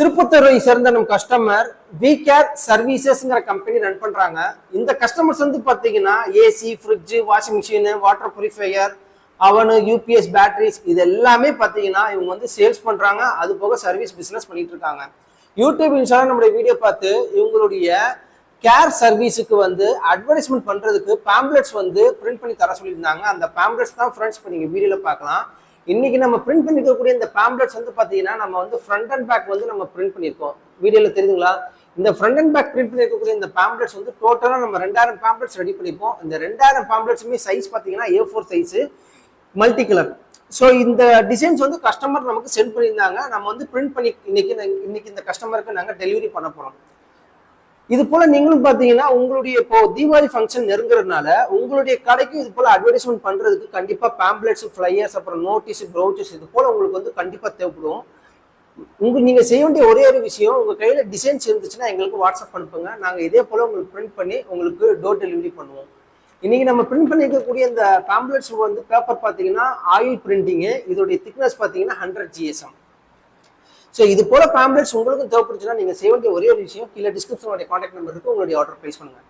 திருப்பத்தூரை சேர்ந்த நம்ம customer விகேர் சர்வீசஸ்ங்கிற company run பண்றாங்க. இந்த கஸ்டமர்ஸ் வந்து பாத்தீங்கன்னா AC, fridge, washing machine, water purifier, அவனு, யூபிஎஸ், பேட்டரிஸ் இது எல்லாமே பாத்தீங்கன்னா இவங்க வந்து சேல்ஸ் பண்றாங்க. அது போக சர்வீஸ் பிசினஸ் பண்ணிட்டு இருக்காங்க. யூடியூப் இன்ஸ்டால நம்மளுடைய வீடியோ பார்த்து இவங்களுடைய கேர் சர்வீஸுக்கு வந்து அட்வர்டைஸ்மெண்ட் பண்றதுக்கு பேம்ப்ளெட்ஸ் வந்து பிரிண்ட் பண்ணி தர சொல்லியிருந்தாங்க. அந்த பேம்ப்ளெட்ஸ் தான் ஃப்ரெண்ட்ஸ் இப்போ நீங்க வீடியோல பார்க்கலாம். இன்னைக்கு நம்ம பிரிண்ட் பண்ணிருக்கக்கூடிய இந்த பேம்ப்ளெட்ஸ் வந்து பாத்தீங்கன்னா நம்ம வந்து ஃப்ரண்ட் அண்ட் பேக் வந்து நம்ம பிரிண்ட் பண்ணியிருக்கோம். வீடியோல தெரியுதுங்களா? இந்த ஃப்ரண்ட் அண்ட் பேக் பிரிண்ட் பண்ணிருக்கக்கூடிய இந்த பேம்ப்ளெட்ஸ் வந்து டோட்டலா நம்ம 2000 பேம்ப்ளெட்ஸ் ரெடி பண்ணிருப்போம். இந்த 2000 பேம்ப்ளெட்ஸுமே சைஸ் பாத்தீங்கன்னா A4 size, multi colour. So இந்த டிசைன்ஸ் வந்து கஸ்டமர் நமக்கு சென்ட் பண்ணியிருந்தாங்க. நம்ம வந்து பிரிண்ட் பண்ணி இன்னைக்கு இந்த கஸ்டமருக்கு நாங்கள் டெலிவரி பண்ண போறோம். இது போல நீங்களும் பாத்தீங்கன்னா உங்களுடைய இப்போ தீபாவளி ஃபங்க்ஷன் நெருங்குறதுனால உங்களுடைய கடைக்கு இது போல அட்வர்டைஸ்மெண்ட் பண்றதுக்கு கண்டிப்பா பேம்ப்ளெட்ஸ், ஃபிளையர்ஸ், அப்புறம் நோட்டீஸ், ப்ரௌச்சர்ஸ் இது போல உங்களுக்கு வந்து கண்டிப்பா தேவைப்படும். நீங்க செய்ய வேண்டிய ஒரே ஒரு விஷயம், உங்க கையில டிசைன்ஸ் இருந்துச்சுன்னா எங்களுக்கு வாட்ஸ்அப் அனுப்புங்க. நாங்க இதே போல உங்களுக்கு பிரிண்ட் பண்ணி உங்களுக்கு டோர் டெலிவரி பண்ணுவோம். இன்னைக்கு நம்ம பிரிண்ட் பண்ணிருக்கக்கூடிய இந்த பேம்ப்ளெட்ஸ் வந்து பேப்பர் பாத்தீங்கன்னா ஆயில் பிரிண்டிங். இதோடைய திக்னஸ் பாத்தீங்கன்னா 100 GSM. ஸோ இது போல பேம்ப்ளெட்ஸ் உங்களுக்கும் தேவைப்படுச்சுன்னா நீங்க செய்ய வேண்டிய ஒரே ஒரு விஷயம், கீழே டிஸ்கிரிப்ஷனோட கான்டாக்ட் நம்பர் இருக்கு, உங்களுடைய ஆர்டர் பிளேஸ் பண்ணுங்க.